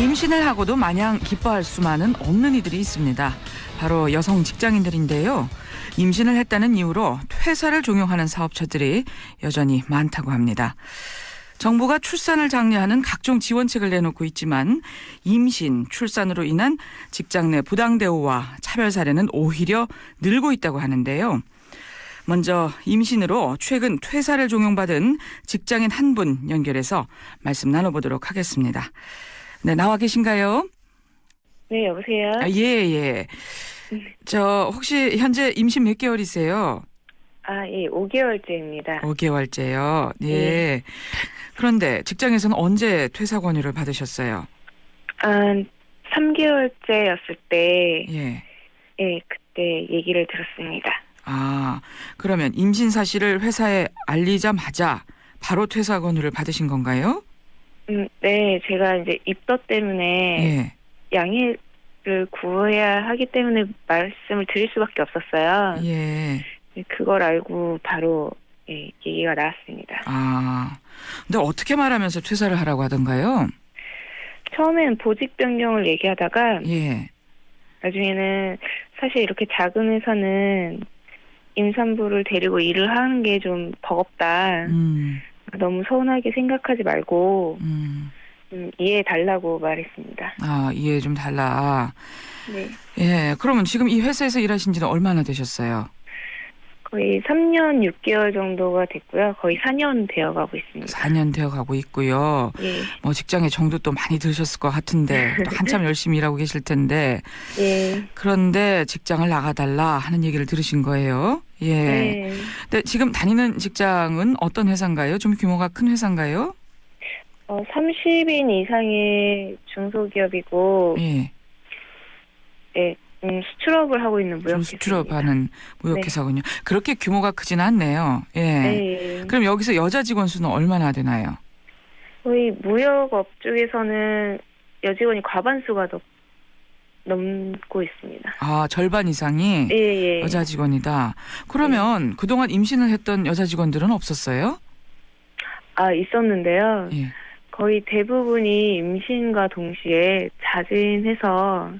임신을 하고도 마냥 기뻐할 수만은 없는 이들이 있습니다. 바로 여성 직장인들인데요. 임신을 했다는 이유로 퇴사를 종용하는 사업체들이 여전히 많다고 합니다. 정부가 출산을 장려하는 각종 지원책을 내놓고 있지만 임신, 출산으로 인한 직장 내 부당 대우와 차별 사례는 오히려 늘고 있다고 하는데요. 먼저 임신으로 최근 퇴사를 종용받은 직장인 한 분 연결해서 말씀 나눠보도록 하겠습니다. 네, 나와 계신가요? 네, 여보세요? 예. 저 혹시 현재 임신 몇 개월이세요? 예, 5개월째입니다. 5개월째요. 네. 네. 그런데 직장에서는 언제 퇴사 권유를 받으셨어요? 3개월째였을 때, 예. 그때 얘기를 들었습니다. 그러면 임신 사실을 회사에 알리자마자 바로 퇴사 권유를 받으신 건가요? 네, 제가 이제 입덧 때문에 예. 양해를 구해야 하기 때문에 말씀을 드릴 수밖에 없었어요. 예. 그걸 알고 바로 얘기가 나왔습니다. 근데 어떻게 말하면서 퇴사를 하라고 하던가요? 처음엔 보직 변경을 얘기하다가 예. 나중에는 사실 이렇게 작은 회사는 임산부를 데리고 일을 하는 게 좀 버겁다. 너무 서운하게 생각하지 말고 이해해 달라고 말했습니다. 이해 좀 달라. 네. 예. 그러면 지금 이 회사에서 일하신 지는 얼마나 되셨어요? 거의 3년 6개월 정도가 됐고요. 거의 4년 되어가고 있습니다. 4년 되어 가고 있고요. 예. 뭐 직장에 정도 또 많이 들으셨을 것 같은데 또 한참 열심히 일하고 계실 텐데. 예. 그런데 직장을 나가달라 하는 얘기를 들으신 거예요. 예. 네. 근데 지금 다니는 직장은 어떤 회사인가요? 좀 규모가 큰 회사인가요? 30인 이상의 중소기업이고, 예. 수출업을 하고 있는 무역회사입니다. 수출업하는 무역회사군요. 그렇게 규모가 크진 않네요. 예. 네. 그럼 여기서 여자 직원 수는 얼마나 되나요? 거의 무역업 쪽에서는 여직원이 과반수가 넘고 있습니다. 절반 이상이 예. 여자 직원이다. 그러면 그동안 임신을 했던 여자 직원들은 없었어요? 있었는데요. 예. 거의 대부분이 임신과 동시에 자진해서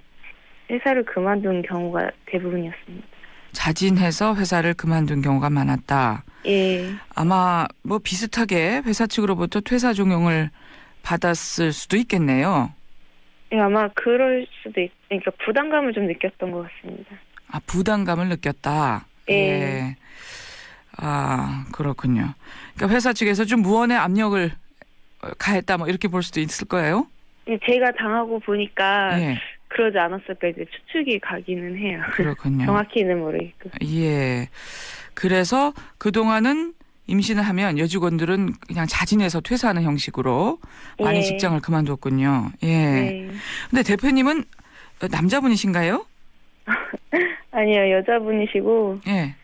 회사를 그만둔 경우가 대부분이었습니다. 자진해서 회사를 그만둔 경우가 많았다. 예. 아마 뭐 비슷하게 회사 측으로부터 퇴사 종용을 받았을 수도 있겠네요. 예, 아마 그럴 수도 그러니까 부담감을 좀 느꼈던 것 같습니다. 부담감을 느꼈다. 예. 그렇군요. 그러니까 회사 측에서 좀 무언의 압력을 가했다 뭐 이렇게 볼 수도 있을 거예요? 제가 당하고 보니까 예. 그러지 않았을까 이제 추측이 가기는 해요. 그렇군요. 정확히는 모르겠고. 예. 그래서 그동안은 임신을 하면 여직원들은 그냥 자진해서 퇴사하는 형식으로 많이 예. 직장을 그만뒀군요. 예. 네. 근데 대표님은 남자분이신가요? 아니요, 여자분이시고 예.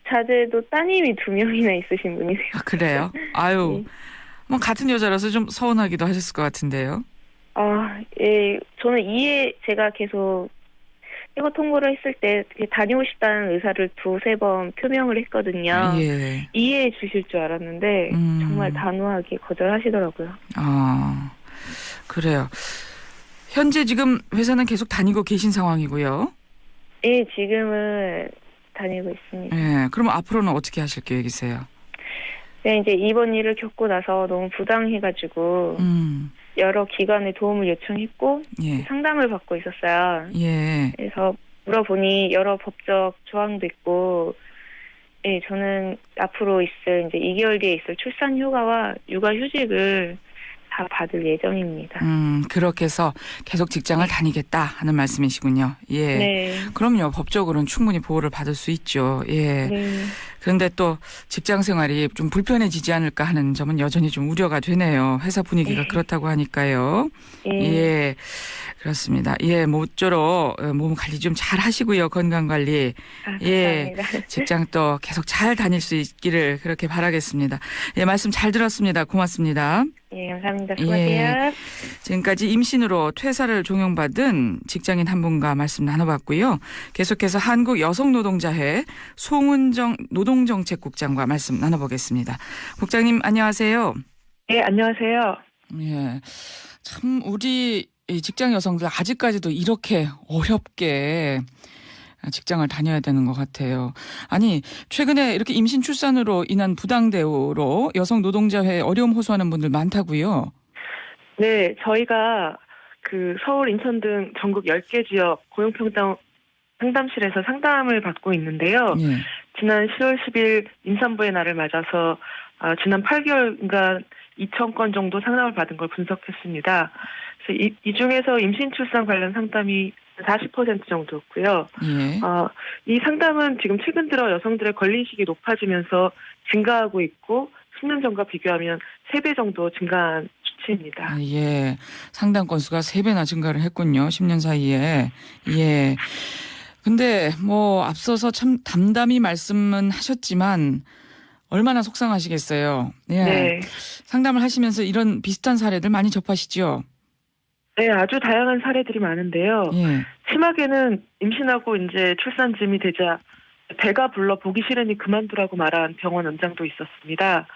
자제도 따님이 2명이나 있으신 분이세요. 그래요? 아유. 네. 뭐 같은 여자라서 좀 서운하기도 하셨을 것 같은데요. 예, 저는 제가 계속 해고 통보를 했을 때 다니고 싶다는 의사를 2-3번 표명을 했거든요. 예. 이해해 주실 줄 알았는데 정말 단호하게 거절하시더라고요. 그래요. 현재 지금 회사는 계속 다니고 계신 상황이고요. 예, 지금은 다니고 있습니다. 예. 그럼 앞으로는 어떻게 하실 계획이세요? 네, 이제 이번 일을 겪고 나서 너무 부당해가지고 여러 기관에 도움을 요청했고 예. 상담을 받고 있었어요. 예. 그래서 물어보니 여러 법적 조항도 있고, 예, 저는 앞으로 있을 이제 2개월 뒤에 있을 출산 휴가와 육아 휴직을 다 받을 예정입니다. 그렇게 해서 계속 직장을 다니겠다 하는 말씀이시군요. 예. 네. 그럼요. 법적으로는 충분히 보호를 받을 수 있죠. 예. 네. 그런데 또 직장 생활이 좀 불편해지지 않을까 하는 점은 여전히 좀 우려가 되네요. 회사 분위기가 그렇다고 하니까요. 예. 그렇습니다. 예, 모쪼록 몸 관리 좀 잘 하시고요. 건강 관리. 예. 감사합니다. 직장 또 계속 잘 다닐 수 있기를 그렇게 바라겠습니다. 예, 말씀 잘 들었습니다. 고맙습니다. 예, 감사합니다. 수고하세요. 지금까지 임신으로 퇴사를 종용받은 직장인 한 분과 말씀 나눠봤고요. 계속해서 한국여성노동자회 송은정 노동정책국장과 말씀 나눠보겠습니다. 국장님 안녕하세요. 네, 안녕하세요. 예. 참 우리 이 직장 여성들 아직까지도 이렇게 어렵게 직장을 다녀야 되는 것 같아요. 아니 최근에 이렇게 임신 출산으로 인한 부당 대우로 여성 노동자회에 어려움 호소하는 분들 많다고요. 네, 저희가 그 서울, 인천 등 전국 10개 지역 고용평등 상담실에서 상담을 받고 있는데요. 예. 지난 10월 10일 임산부의 날을 맞아서 지난 8개월간 2,000건 정도 상담을 받은 걸 분석했습니다. 그래서 이 중에서 임신 출산 관련 상담이 40% 정도였고요. 예. 이 상담은 지금 최근 들어 여성들의 걸림식이 높아지면서 증가하고 있고 10년 전과 비교하면 3배 정도 증가한 수치입니다. 예. 상담 건수가 3배나 증가를 했군요. 10년 사이에. 예. 근데 뭐 앞서서 참 담담히 말씀은 하셨지만 얼마나 속상하시겠어요. 예. 네. 상담을 하시면서 이런 비슷한 사례들 많이 접하시죠? 네, 아주 다양한 사례들이 많은데요. 예. 심하게는 임신하고 이제 출산쯤이 되자 배가 불러 보기 싫으니 그만두라고 말한 병원 원장도 있었습니다.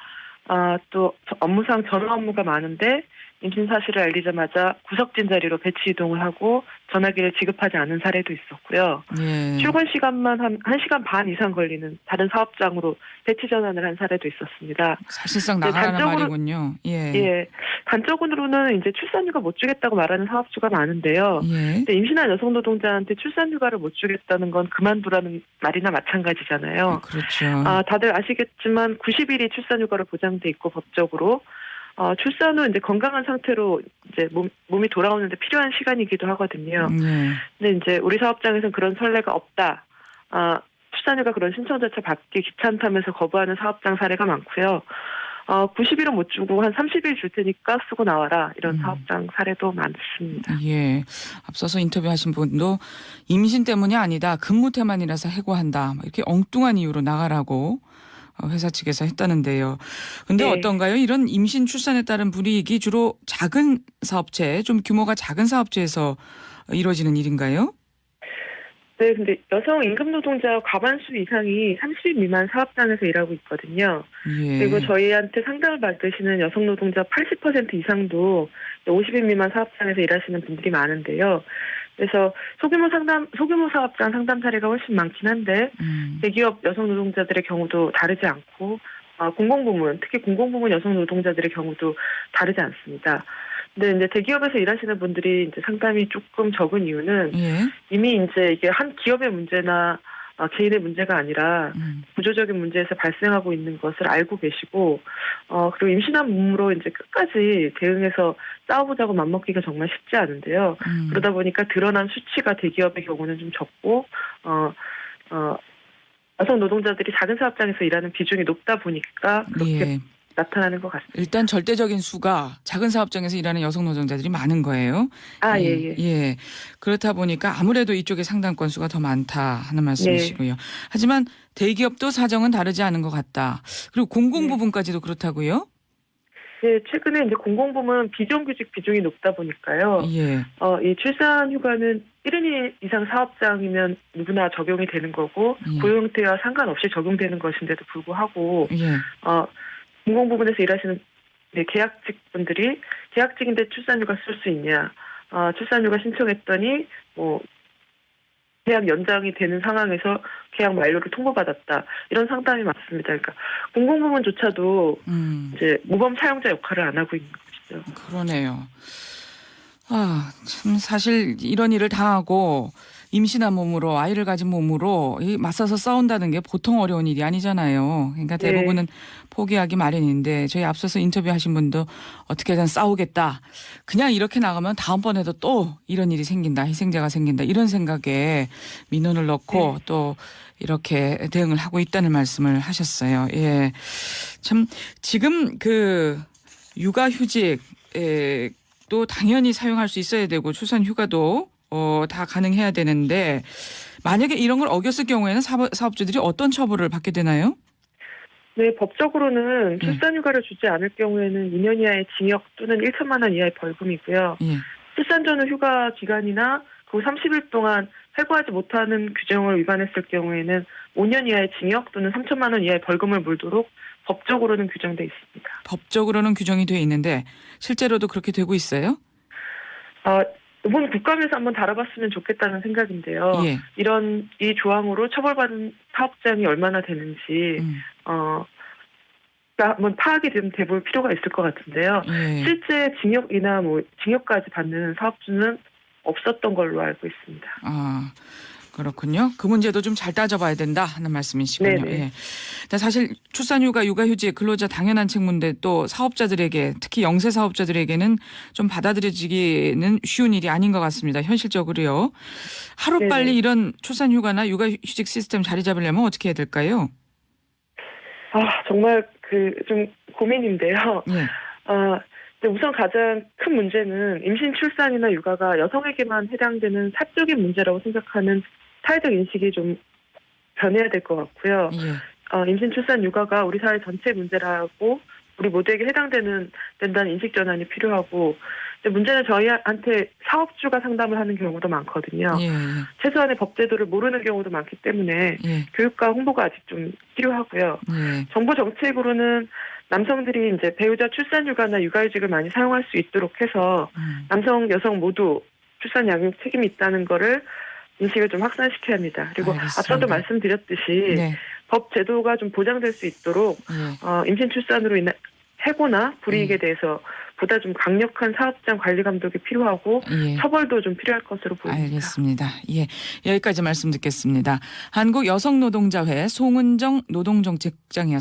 또 업무상 전화 업무가 많은데 임신 사실을 알리자마자 구석진 자리로 배치 이동을 하고 전화기를 지급하지 않은 사례도 있었고요. 예. 출근 시간만 한 1시간 반 이상 걸리는 다른 사업장으로 배치 전환을 한 사례도 있었습니다. 사실상 네, 나가라는 단적으로- 말이군요. 예. 예, 단적으로는 이제 출산휴가 못 주겠다고 말하는 사업주가 많은데요. 예. 근데 임신한 여성 노동자한테 출산휴가를 못 주겠다는 건 그만두라는 말이나 마찬가지잖아요. 그렇죠. 다들 아시겠지만 90일이 출산휴가로 보장돼 있고 법적으로 출산 후 이제 건강한 상태로 이제 몸이 돌아오는데 필요한 시간이기도 하거든요. 예. 근데 이제 우리 사업장에서는 그런 선례가 없다. 출산휴가 그런 신청 자체 받기 귀찮다면서 거부하는 사업장 사례가 많고요. 90일은 못 주고 한 30일 줄 테니까 쓰고 나와라 이런 사업장 사례도 많습니다. 예. 앞서서 인터뷰하신 분도 임신 때문이 아니다. 근무 태만이라서 해고한다. 이렇게 엉뚱한 이유로 나가라고 회사 측에서 했다는데요. 근데 네. 어떤가요? 이런 임신 출산에 따른 불이익이 주로 작은 사업체, 좀 규모가 작은 사업체에서 이루어지는 일인가요? 네, 근데 여성 임금 노동자 과반수 이상이 30인 미만 사업장에서 일하고 있거든요. 예. 그리고 저희한테 상담을 받으시는 여성 노동자 80% 이상도 50인 미만 사업장에서 일하시는 분들이 많은데요. 그래서 소규모 사업장 상담 사례가 훨씬 많긴 한데 대기업 여성 노동자들의 경우도 다르지 않고 공공부문, 특히 공공부문 여성 노동자들의 경우도 다르지 않습니다. 근데 이제 대기업에서 일하시는 분들이 이제 상담이 조금 적은 이유는 예. 이미 이제 이게 한 기업의 문제나 개인의 문제가 아니라 구조적인 문제에서 발생하고 있는 것을 알고 계시고 그리고 임신한 몸으로 이제 끝까지 대응해서 싸워보자고 맘먹기가 정말 쉽지 않은데요. 그러다 보니까 드러난 수치가 대기업의 경우는 좀 적고 여성 노동자들이 작은 사업장에서 일하는 비중이 높다 보니까 그렇게 예. 나타나는 것 같습니다. 일단 절대적인 수가 작은 사업장에서 일하는 여성 노동자들이 많은 거예요. 예. 예. 그렇다 보니까 아무래도 이쪽에 상담 건수가 더 많다 하는 말씀이시고요. 하지만 대기업도 사정은 다르지 않은 것 같다. 그리고 공공 부분까지도 그렇다고요? 네, 최근에 이제 공공부문 비정규직 비중이 높다 보니까요. 예. 이 출산 휴가는 1인 이상 사업장이면 누구나 적용이 되는 거고 고용 형태와 상관없이 적용되는 것인데도 불구하고 예. 공공부문에서 일하시는 계약직분들이 계약직인데 출산휴가 쓸 수 있냐? 출산휴가 신청했더니 계약 연장이 되는 상황에서 계약 만료를 통보받았다. 이런 상담이 많습니다. 그러니까 공공부문조차도 이제 모범 사용자 역할을 안 하고 있는 것이죠. 그러네요. 참 사실 이런 일을 당하고 임신한 몸으로 아이를 가진 몸으로 맞서서 싸운다는 게 보통 어려운 일이 아니잖아요. 그러니까 대부분은 포기하기 마련인데 저희 앞서서 인터뷰하신 분도 어떻게든 싸우겠다. 그냥 이렇게 나가면 다음번에도 또 이런 일이 생긴다. 희생자가 생긴다. 이런 생각에 민원을 넣고 또 이렇게 대응을 하고 있다는 말씀을 하셨어요. 예. 참 지금 그 육아휴직 또 당연히 사용할 수 있어야 되고 출산 휴가도 다 가능해야 되는데 만약에 이런 걸 어겼을 경우에는 사업주들이 어떤 처벌을 받게 되나요? 네, 법적으로는 출산휴가를 주지 않을 경우에는 2년 이하의 징역 또는 1천만 원 이하의 벌금이고요. 예. 출산 전후 휴가 기간이나 그 30일 동안 해고하지 못하는 규정을 위반했을 경우에는 5년 이하의 징역 또는 3천만 원 이하의 벌금을 물도록 법적으로는 규정돼 있습니다. 법적으로는 규정이 돼 있는데 실제로도 그렇게 되고 있어요? 이번 국감에서 한번 다뤄봤으면 좋겠다는 생각인데요. 예. 이 조항으로 처벌받은 사업장이 얼마나 되는지 한번 파악이 좀 돼볼 필요가 있을 것 같은데요. 예. 실제 징역이나 징역까지 받는 사업주는 없었던 걸로 알고 있습니다. 아, 그렇군요. 그 문제도 좀 잘 따져봐야 된다 하는 말씀이시군요. 네네. 예. 근데 사실 출산휴가, 육아휴직, 근로자 당연한 책무인데 또 사업자들에게 특히 영세 사업자들에게는 좀 받아들여지기는 쉬운 일이 아닌 것 같습니다. 현실적으로요. 하루빨리 네네. 이런 출산휴가나 육아휴직 시스템 자리 잡으려면 어떻게 해야 될까요? 정말 좀 고민인데요. 예. 근데 우선 가장 큰 문제는 임신, 출산이나 육아가 여성에게만 해당되는 사적인 문제라고 생각하는 사회적 인식이 좀 변해야 될 것 같고요. 예. 임신, 출산, 육아가 우리 사회 전체 문제라고 우리 모두에게 된다는 인식 전환이 필요하고, 근데 문제는 저희한테 사업주가 상담을 하는 경우도 많거든요. 예. 최소한의 법제도를 모르는 경우도 많기 때문에 예. 교육과 홍보가 아직 좀 필요하고요. 예. 정부 정책으로는 남성들이 이제 배우자 출산휴가나 육아휴직을 많이 사용할 수 있도록 해서 남성, 여성 모두 출산 양육 책임이 있다는 거를 인식을 좀 확산시켜야 합니다. 그리고 알겠습니다. 앞서도 말씀드렸듯이 네. 법 제도가 좀 보장될 수 있도록 예. 임신 출산으로 인한 해고나 불이익에 대해서 보다 좀 강력한 사업장 관리 감독이 필요하고 예. 처벌도 좀 필요할 것으로 보입니다. 알겠습니다. 예, 여기까지 말씀 듣겠습니다. 한국여성노동자회 송은정 노동정책장이었습니다.